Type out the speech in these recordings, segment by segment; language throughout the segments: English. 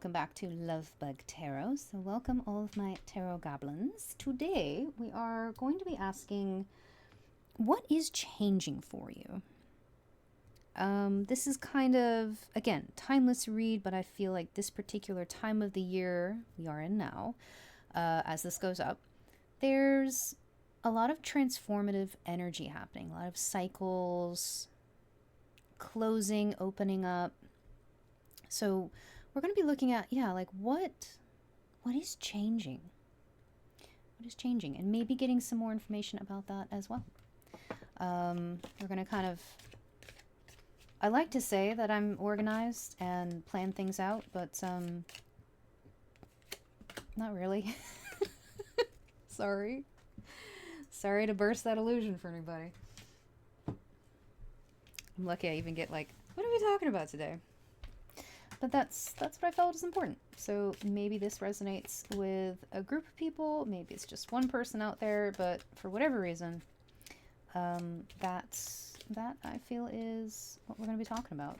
welcome back to Lovebug Tarot. So welcome all of my tarot goblins. Today we are going to be asking, what is changing for you? This is kind of, again, timeless read, but I feel like this particular time of the year we are in now, as this goes up, there's a lot of transformative energy happening, a lot of cycles, closing, opening up. So we're going to be looking at, like what is changing? What is changing? And maybe getting some more information about that as well. We're going to kind of, I like to say that I'm organized and plan things out, but not really. Sorry. Sorry to burst that illusion for anybody. I'm lucky I even get like, what are we talking about today? But that's what I felt is important. So maybe this resonates with a group of people. Maybe it's just one person out there. But for whatever reason, that I feel is what we're going to be talking about.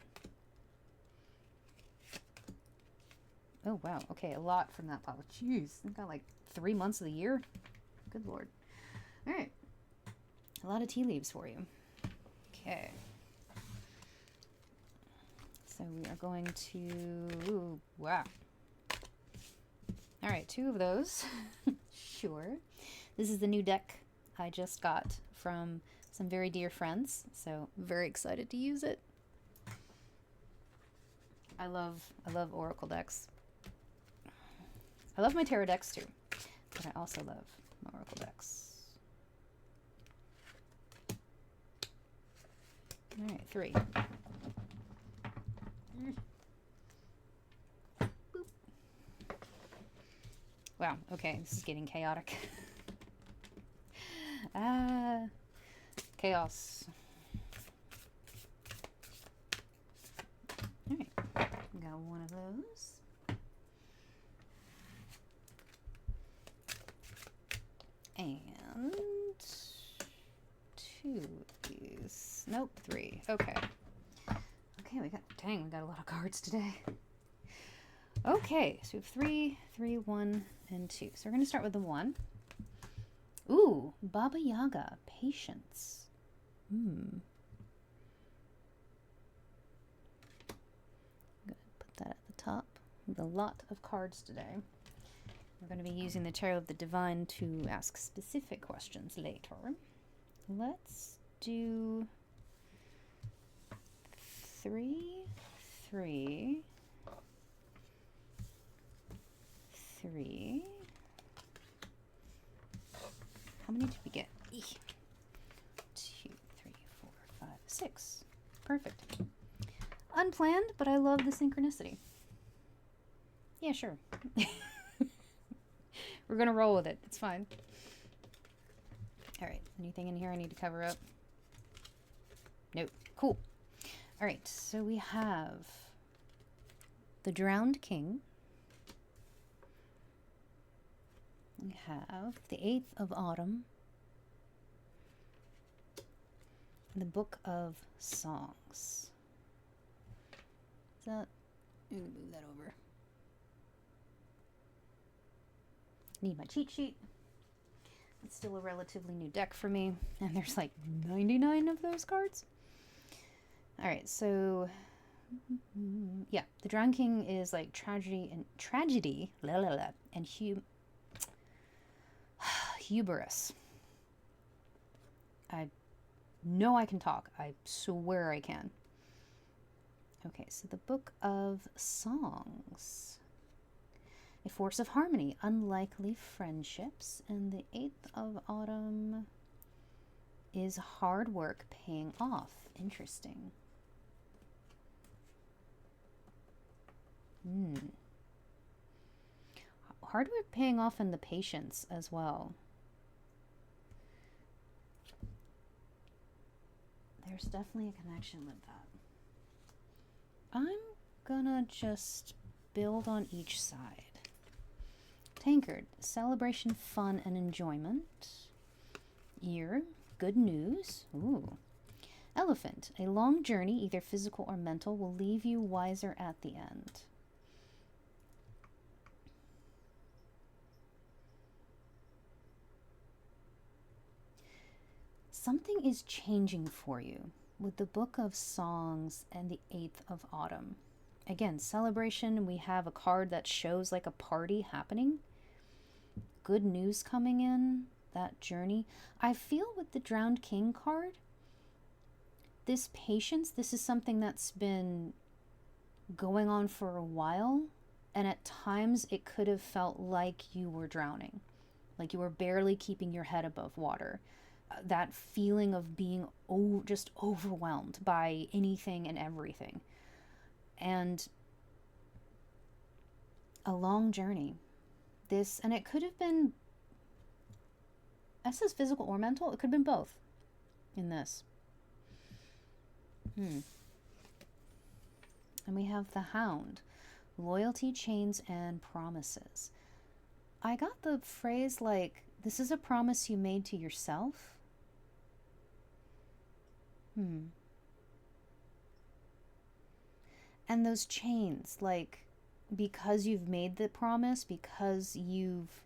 Oh, wow. Okay, a lot from that pile. Jeez, I've got like 3 months of the year. Good Lord. All right. A lot of tea leaves for you. Okay. So we are going to, wow. All right, 2 of those. Sure. This is the new deck I just got from some very dear friends, so very excited to use it. I love Oracle decks. I love my tarot decks too, but I also love my Oracle decks. All right, 3. Boop. Wow, okay, this is getting chaotic. Chaos. Alright, got one of those. And 2 of these. Nope, 3. Okay. Okay, we got a lot of cards today. Okay, so we have 3, 3, 1, and 2. So we're going to start with the 1. Ooh, Baba Yaga, patience. I'm going to put that at the top. We have a lot of cards today. We're going to be using the Tarot of the Divine to ask specific questions later. Let's do 3, 3, 3. How many did we get? 2, 3, 4, 5, 6. Perfect. Unplanned, but I love the synchronicity. Yeah, sure. We're gonna roll with it. It's fine. All right. Anything in here I need to cover up? Nope. Cool. All right. So we have the Drowned King. We have the 8th of Autumn. And the Book of Songs. Is that? I'm gonna move that over. Need my cheat sheet. It's still a relatively new deck for me, and there's like 99 of those cards. All right, so yeah, the Drowned King is like tragedy, and hubris. I know I can talk. I swear I can. Okay, so the Book of Songs. A force of harmony, unlikely friendships, and the 8th of Autumn is hard work paying off. Interesting. Hard work paying off and the patience as well. There's definitely a connection with that. I'm gonna just build on each side. Tankard, celebration, fun, and enjoyment. Ear, good news. Ooh. Elephant, a long journey, either physical or mental, will leave you wiser at the end. something is changing for you with the Book of Songs and the 8th of Autumn. Again, celebration, we have a card that shows like a party happening. Good news coming in, that journey. I feel with the Drowned King card, this patience, this is something that's been going on for a while, and at times it could have felt like you were drowning, like you were barely keeping your head above water. That feeling of being just overwhelmed by anything and everything. And a long journey. This, and it could have been, that says physical or mental, it could have been both in this. And we have the Hound, loyalty, chains, and promises. I got the phrase like, this is a promise you made to yourself. And those chains, like, because you've made the promise, because you've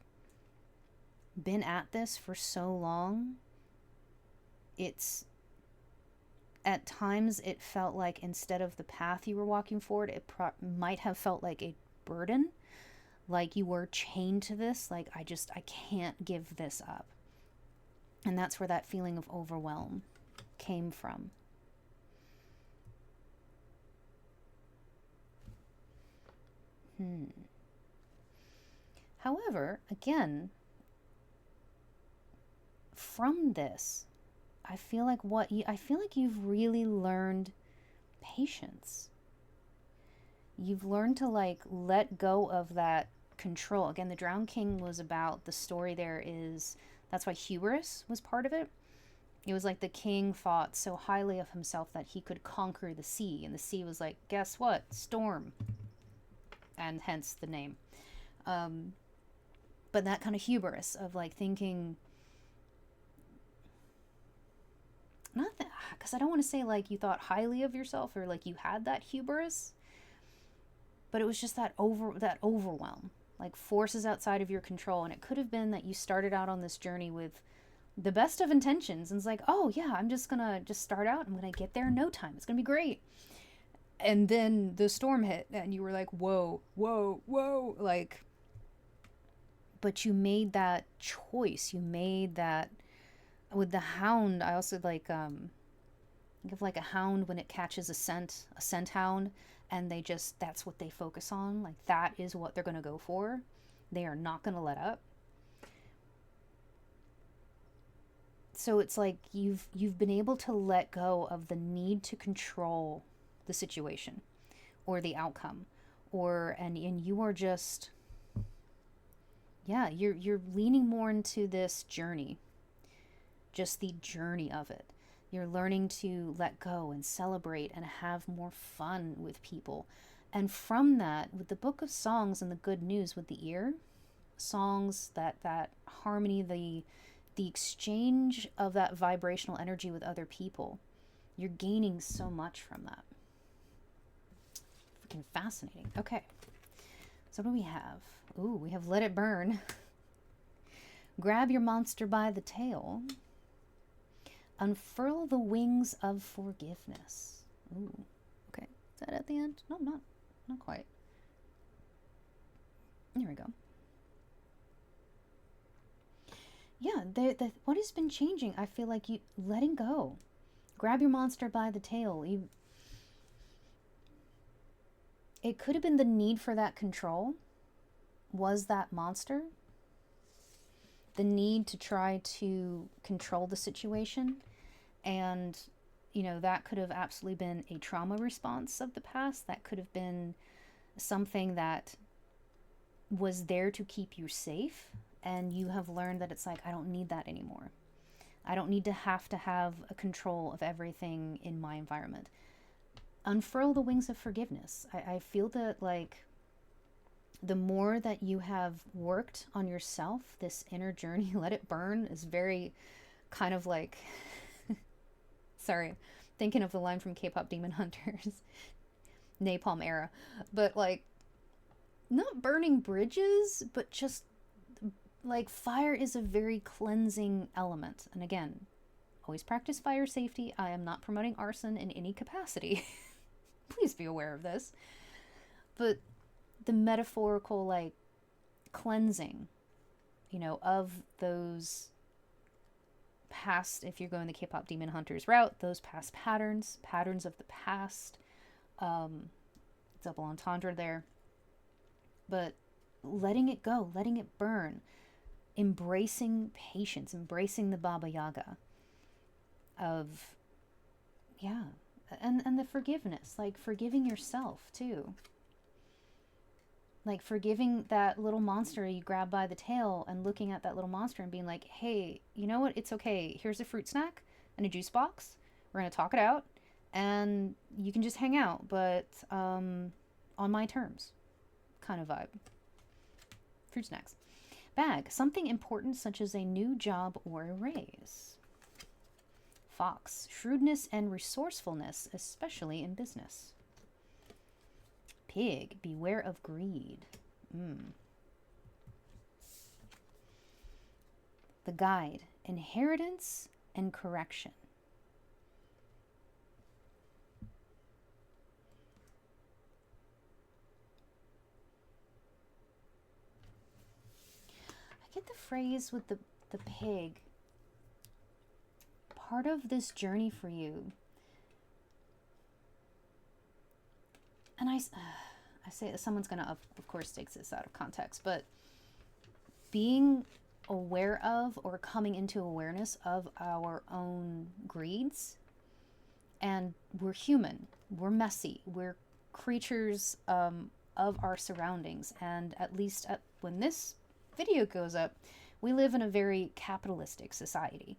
been at this for so long, it's, at times it felt like instead of the path you were walking forward, it might have felt like a burden, like you were chained to this, like I can't give this up. And that's where that feeling of overwhelm came from. However, again, from this, I feel like you've really learned patience. You've learned to like let go of that control. Again, the Drowned King was about, the story there is, that's why hubris was part of it. It was like the king thought so highly of himself that he could conquer the sea, and the sea was like, guess what? Storm. And hence the name. But that kind of hubris of like thinking, not that, because I don't want to say like you thought highly of yourself or like you had that hubris, but it was just that overwhelm, like forces outside of your control. And it could have been that you started out on this journey with the best of intentions, and it's like, oh yeah, I'm just gonna start out, I'm gonna get there in no time, it's gonna be great. And then the storm hit and you were like, whoa, like, but you made that choice. You made that. With the Hound, I also like, think of like a hound when it catches a scent hound, and that's what they focus on. Like, that is what they're going to go for. They are not going to let up. So it's like you've been able to let go of the need to control the situation or the outcome, and you are just, yeah, you're leaning more into this journey, just the journey of it. You're learning to let go and celebrate and have more fun with people. And from that, with the Book of Songs and the good news with the ear, songs, that harmony, the exchange of that vibrational energy with other people, you're gaining so much from that. Freaking fascinating. Okay. So what do we have? Ooh, we have Let It Burn. Grab your monster by the tail. Unfurl the wings of forgiveness. Ooh, okay. Is that at the end? No, not quite. There we go. Yeah, what has been changing? I feel like you letting go. Grab your monster by the tail. It could have been the need for that control. Was that monster? The need to try to control the situation. And, that could have absolutely been a trauma response of the past. That could have been something that was there to keep you safe. And you have learned that it's like, I don't need that anymore. I don't need to have a control of everything in my environment. Unfurl the wings of forgiveness. I feel that, like, the more that you have worked on yourself, this inner journey, Let It Burn, is very kind of like, sorry, thinking of the line from K-pop Demon Hunters, Napalm era, but like, not burning bridges, but just like, fire is a very cleansing element. And again, Always practice fire safety. I am not promoting arson in any capacity. Please be aware of this. But the metaphorical, like, cleansing, you know, of those past, if you're going the K-pop Demon Hunters route, those past patterns of the past, double entendre there, but letting it go, letting it burn, embracing patience, embracing the Baba Yaga of, yeah, and the forgiveness, like forgiving yourself too. Like forgiving that little monster you grab by the tail and looking at that little monster and being like, hey, you know what? It's okay. Here's a fruit snack and a juice box. We're going to talk it out and you can just hang out, but on my terms kind of vibe. Fruit snacks. Bag. Something important such as a new job or a raise. Fox. Shrewdness and resourcefulness, especially in business. Pig, beware of greed. The guide, inheritance and correction. I get the phrase with the pig. Part of this journey for you, and I say someone's gonna of course takes this out of context, but being aware of or coming into awareness of our own greeds, and we're human, we're messy, we're creatures of our surroundings, and at least when this video goes up, we live in a very capitalistic society,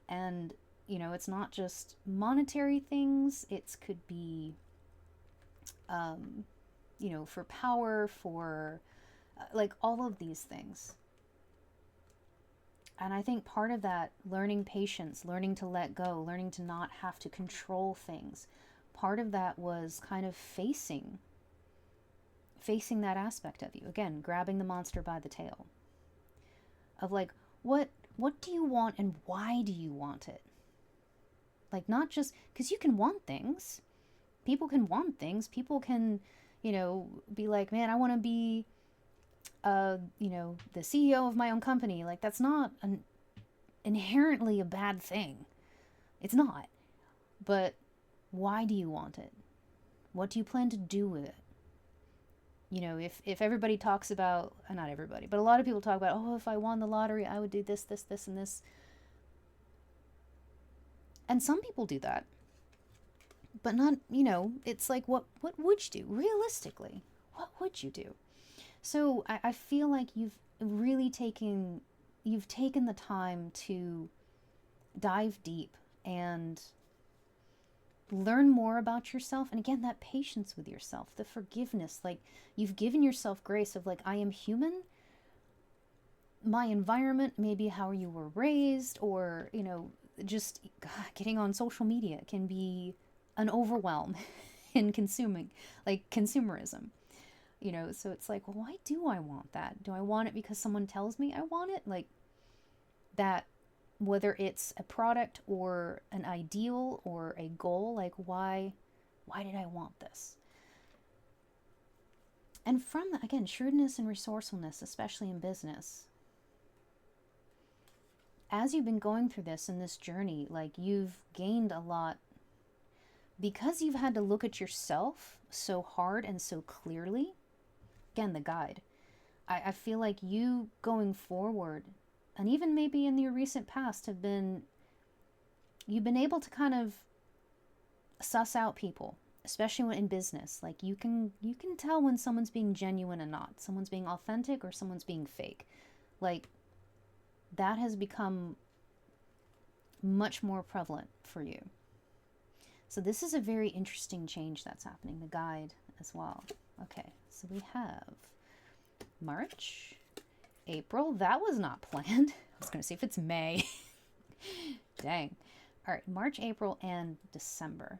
and you know, it's not just monetary things, it could be you know, for power, for like all of these things. And I think part of that, learning patience, learning to let go, learning to not have to control things, part of that was kind of facing that aspect of you. Again, grabbing the monster by the tail. Of like, what do you want and why do you want it? Like, not just, because you can want things. People can want things. People can, you know, be like, man, I want to be, you know, the CEO of my own company. Like, that's not inherently a bad thing. It's not. But why do you want it? What do you plan to do with it? You know, if everybody talks about, not everybody, but a lot of people talk about, oh, if I won the lottery, I would do this, this, this, and this. And some people do that. But not, you know, it's like, what would you do? Realistically, what would you do? So I feel like you've really taken the time to dive deep and learn more about yourself. And again, that patience with yourself, the forgiveness, like you've given yourself grace of like, I am human. My environment, maybe how you were raised, or, you know, just getting on social media can be an overwhelm in consuming, like consumerism, you know. So it's like, well, why do I want that? Do I want it because someone tells me I want it? Like that, whether it's a product or an ideal or a goal, like why did I want this? And from that, again, shrewdness and resourcefulness, especially in business. As you've been going through this in this journey, like you've gained a lot because you've had to look at yourself so hard and so clearly. Again, the guide. I feel like you going forward, and even maybe in your recent past, you've been able to kind of suss out people, especially when in business. Like you can tell when someone's being genuine and not. Someone's being authentic or someone's being fake. Like that has become much more prevalent for you. So this is a very interesting change that's happening, the guide as well. Okay, so we have March, April. That was not planned. I was going to see if it's May. Dang. All right, March, April, and December.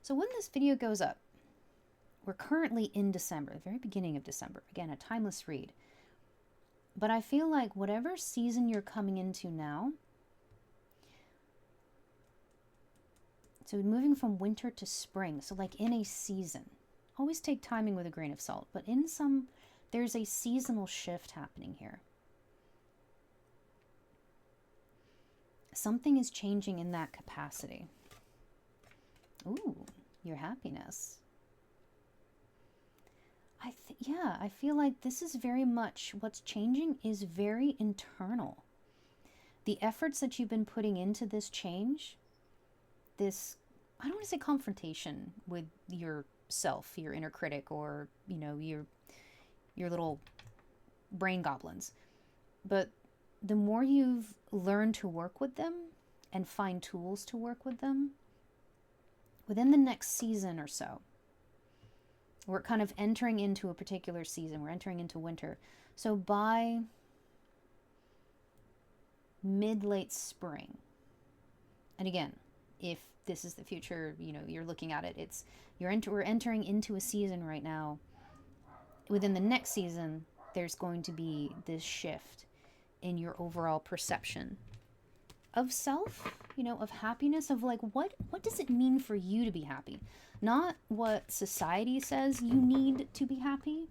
So when this video goes up, we're currently in December, the very beginning of December. Again, a timeless read. But I feel like whatever season you're coming into now, so moving from winter to spring, so like in a season, always take timing with a grain of salt, but there's a seasonal shift happening here. Something is changing in that capacity. Ooh, your happiness. I feel like this is very much, what's changing is very internal. The efforts that you've been putting into this change, this, I don't want to say confrontation with yourself, your inner critic, or, your little brain goblins. But the more you've learned to work with them and find tools to work with them, within the next season or so, we're kind of entering into a particular season. We're entering into winter. So by mid-late spring, and again, if this is the future, you're looking at it, we're entering into a season right now. Within the next season, there's going to be this shift in your overall perception of self, of happiness, of like, what does it mean for you to be happy? Not what society says you need to be happy,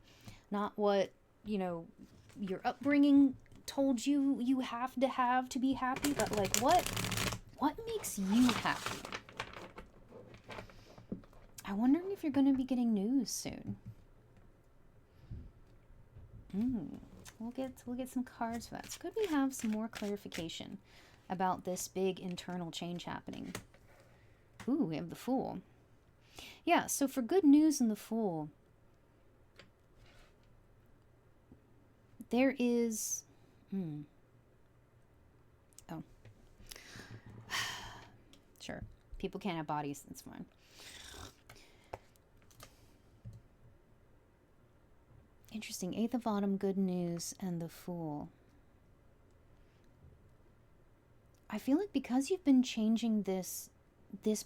not what, your upbringing told you have to be happy, but like, what makes you happy? I'm wondering if you're going to be getting news soon. We'll get some cards for that. So could we have some more clarification about this big internal change happening? Ooh, we have the Fool. Yeah, so for good news in the Fool, there is... Oh. Sure. People can't have bodies, that's fine. Interesting. Eighth of Autumn, good news, and the Fool. I feel like because you've been changing this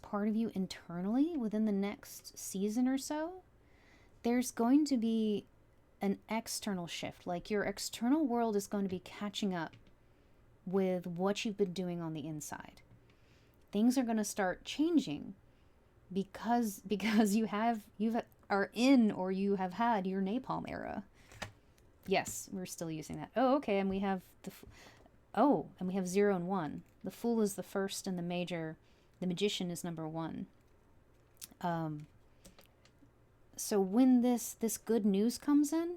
part of you internally within the next season or so, there's going to be an external shift. Like your external world is going to be catching up with what you've been doing on the inside. Things are going to start changing because you are in, or you have had your napalm era. Yes, we're still using that. Oh, okay, and we have and we have 0 and 1. The Fool is the first and the major. The Magician is number 1. So when this good news comes in,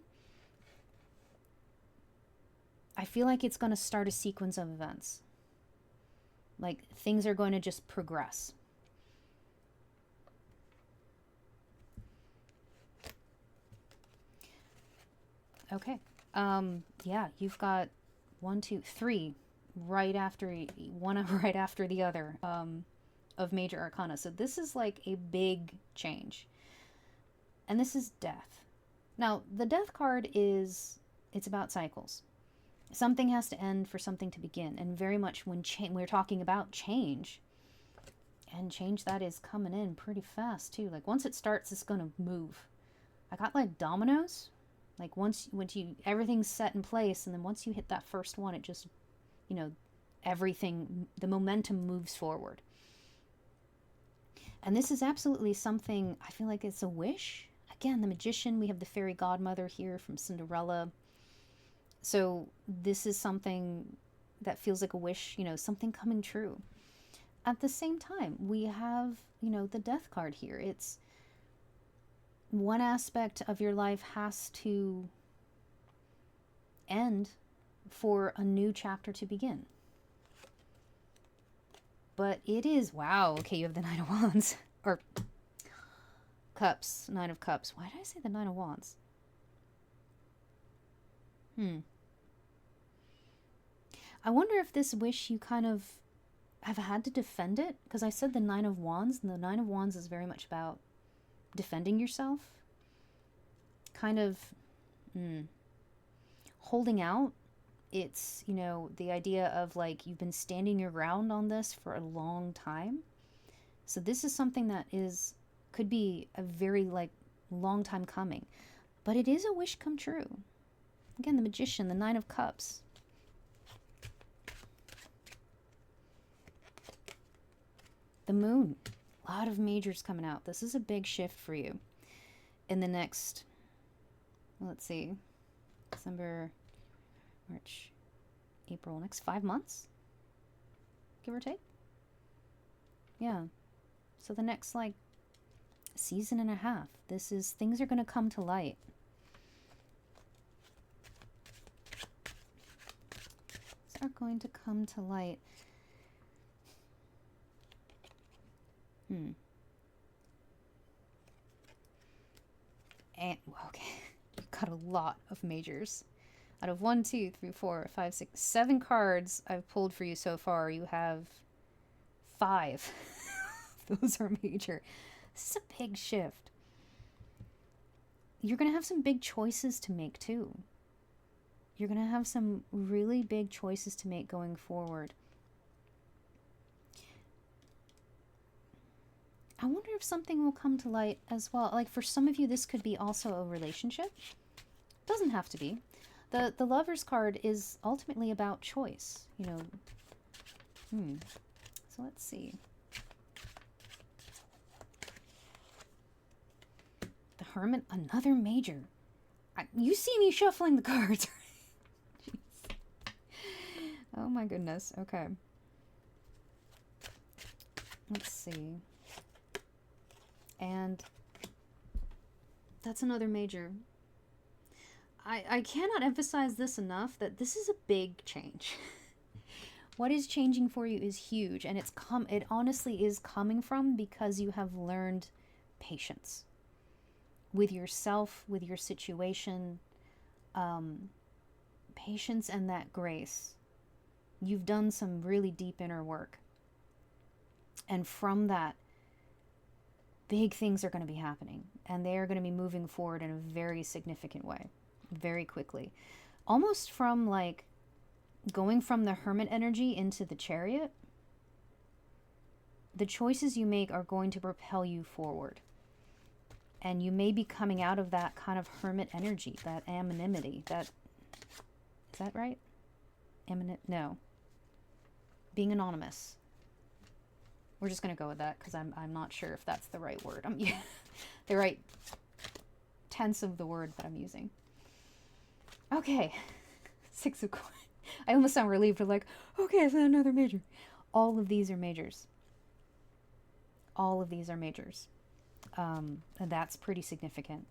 I feel like it's going to start a sequence of events. Like things are going to just progress. Okay. Yeah, you've got 1, 2, 3 right after the other of major arcana. So this is like a big change. And this is death. Now, the death card it's about cycles. Something has to end for something to begin. And very much when we're talking about change, and change that is coming in pretty fast too. Like once it starts, it's going to move. I got like dominoes. Like once everything's set in place, and then once you hit that first one, it just, everything, the momentum moves forward. And this is absolutely something, I feel like it's a wish. Again, the Magician, we have the fairy godmother here from Cinderella. So this is something that feels like a wish, something coming true. At the same time, we have, the death card here. It's one aspect of your life has to end for a new chapter to begin. But it is, wow, okay, you have the Nine of Wands. Or Cups, Nine of Cups. Why did I say the Nine of Wands? I wonder if this wish you kind of have had to defend it. Because I said the Nine of Wands, and the Nine of Wands is very much about defending yourself. Kind of holding out. It's, the idea of like you've been standing your ground on this for a long time. So this is something that could be a very like long time coming. But it is a wish come true. Again, the Magician, the Nine of Cups. The Moon. A lot of majors coming out. This is a big shift for you in the next, let's see, December, March, April, next 5 months, give or take. Yeah. So the next, like, season and a half, things are going to come to light. Things are going to come to light. And, okay, you've got a lot of majors. Out of 1, 2, 3, 4, 5, 6, 7 cards I've pulled for you so far, you have 5. Those are major. This is a big shift. You're going to have some big choices to make, too. You're going to have some really big choices to make going forward. I wonder if something will come to light as well. Like, for some of you, this could be also a relationship. Doesn't have to be. The Lover's card is ultimately about choice, you know. So let's see. The Hermit, another major. You see me shuffling the cards. Jeez. Oh my goodness. Okay. Let's see. And that's another major. I cannot emphasize this enough, that this is a big change. What is changing for you is huge, and it honestly is coming from because you have learned patience with yourself, with your situation, patience and that grace. You've done some really deep inner work, and from that, big things are going to be happening, and they are going to be moving forward in a very significant way, very quickly. Almost from, like, going from the Hermit energy into the Chariot. The choices you make are going to propel you forward. And you may be coming out of that kind of Hermit energy, that anonymity, is that right? No. Being anonymous. We're just going to go with that because I'm not sure if that's the right word. The right tense of the word that I'm using. Okay. 6 of coins. I almost sound relieved. Like, okay, I found another major. All of these are majors. All of these are majors. And that's pretty significant.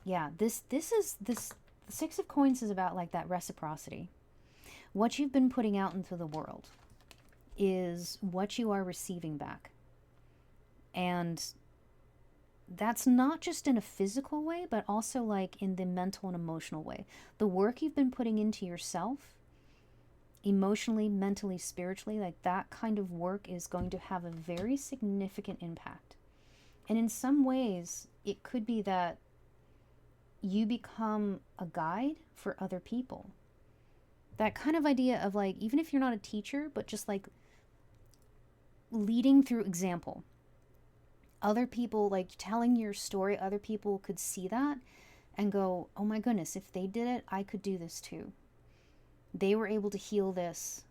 Yeah, the 6 of coins is about, like, that reciprocity. What you've been putting out into the world is what you are receiving back. And that's not just in a physical way, but also, like, in the mental and emotional way. The work you've been putting into yourself, emotionally, mentally, spiritually, like, that kind of work is going to have a very significant impact. And in some ways, it could be that you become a guide for other people. That kind of idea of, like, even if you're not a teacher, but just, like, leading through example. Other people, like, telling your story, other people could see that and go, oh my goodness, if they did it, I could do this too. They were able to heal this.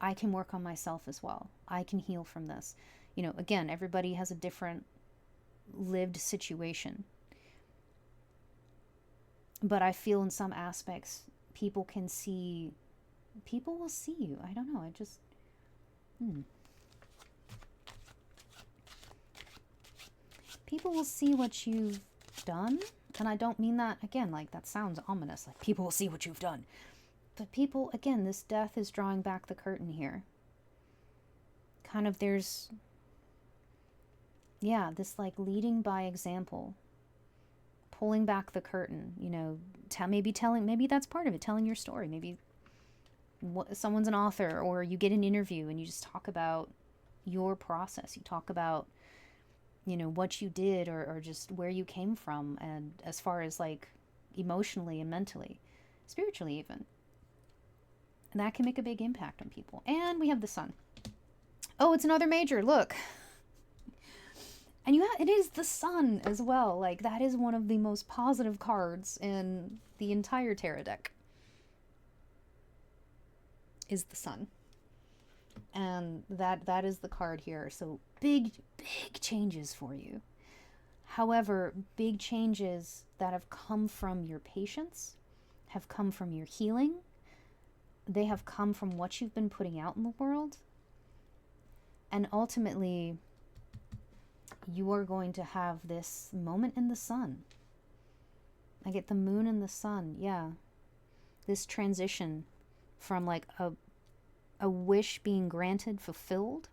I can work on myself as well. I can heal from this. You know, again, everybody has a different lived situation. But I feel in some aspects, people will see you. I don't know. I just, People will see what you've done. And I don't mean that, again, like, that sounds ominous. Like, people will see what you've done. But people, again, this death is drawing back the curtain here. Kind of there's, yeah, this, like, leading by example. Pulling back the curtain, you know, maybe that's part of it, telling your story. Maybe someone's an author, or you get an interview and you just talk about your process. You talk about, you know, what you did, or just where you came from, and as far as, like, emotionally and mentally, spiritually even. And that can make a big impact on people. And we have the Sun. Oh, it's another major. Look. And it is the sun as well. Like, that is one of the most positive cards in the entire tarot deck. Is the sun. And that is the card here. So big changes for you. However, big changes that have come from your patience, have come from your healing. They have come from what you've been putting out in the world. And ultimately, you are going to have this moment in the sun. I get the moon and the sun, yeah. This transition from like a wish being granted, fulfilled.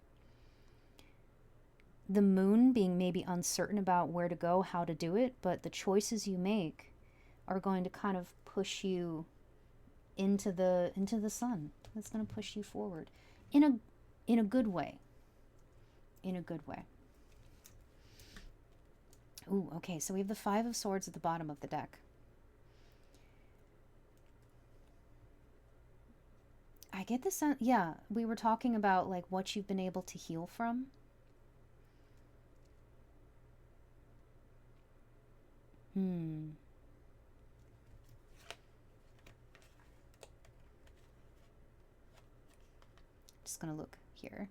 The moon being maybe uncertain about where to go, how to do it, but the choices you make are going to kind of push you into the sun. That's going to push you forward in a good way. In a good way. Ooh, okay, so we have the Five of Swords at the bottom of the deck. I get the sense, yeah, we were talking about like what you've been able to heal from. Just gonna look here.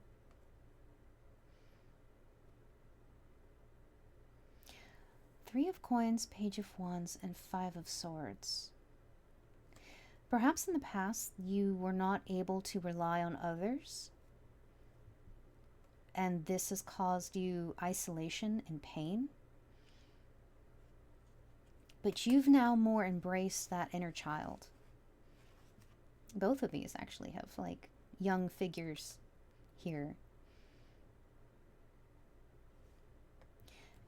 Three of Coins, Page of Wands, and Five of Swords. Perhaps in the past you were not able to rely on others, and this has caused you isolation and pain. But you've now more embraced that inner child. Both of these actually have like young figures here.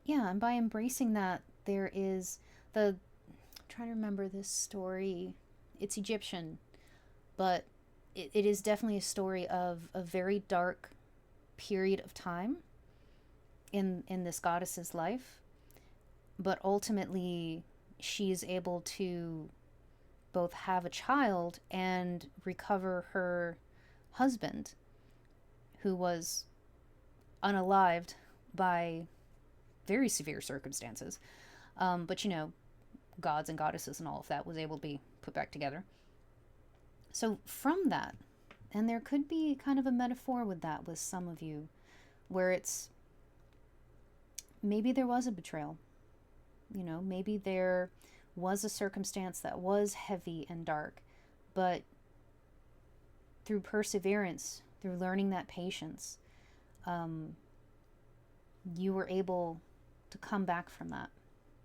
Yeah, and by embracing that, there is I'm trying to remember this story. It's Egyptian, but it is definitely a story of a very dark period of time in this goddess's life. But ultimately, she is able to both have a child and recover her husband, who was unalived by very severe circumstances. But, you know, gods and goddesses and all of that was able to be put back together. So from that, and there could be kind of a metaphor with that with some of you, where it's maybe there was a betrayal. You know, maybe there was a circumstance that was heavy and dark, but through perseverance, through learning that patience, you were able to come back from that.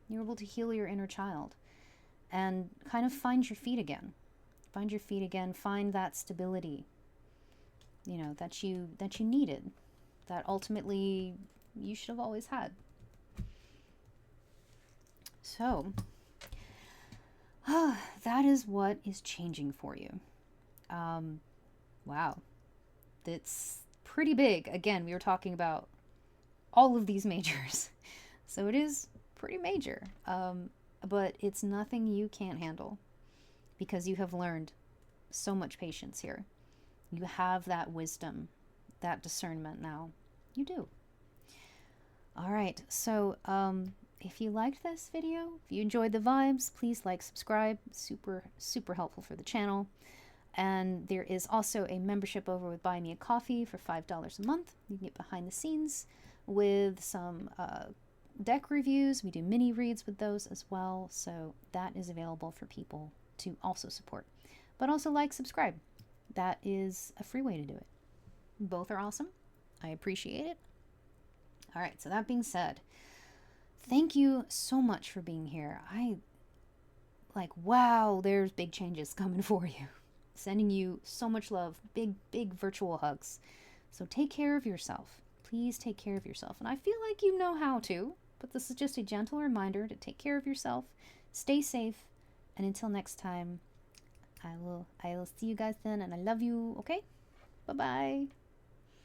You were able to heal your inner child and kind of find your feet again. Find your feet again, find that stability, you know, that you needed, that ultimately you should have always had. So, that is what is changing for you. Wow. It's pretty big. Again, we were talking about all of these majors. So it is pretty major. But it's nothing you can't handle, because you have learned so much patience here. You have that wisdom, that discernment now. You do. All right. So, if you liked this video, if you enjoyed the vibes, please like, subscribe. Super, super helpful for the channel. And there is also a membership over with Buy Me a Coffee for $5 a month. You can get behind the scenes with some deck reviews. We do mini reads with those as well. So that is available for people to also support. But also like, subscribe. That is a free way to do it. Both are awesome. I appreciate it. All right, so that being said, thank you so much for being here. Wow, there's big changes coming for you. Sending you so much love, big virtual hugs. So take care of yourself. Please take care of yourself. And I feel like you know how to, but this is just a gentle reminder to take care of yourself, stay safe, and until next time, I will see you guys then, and I love you, okay? Bye-bye.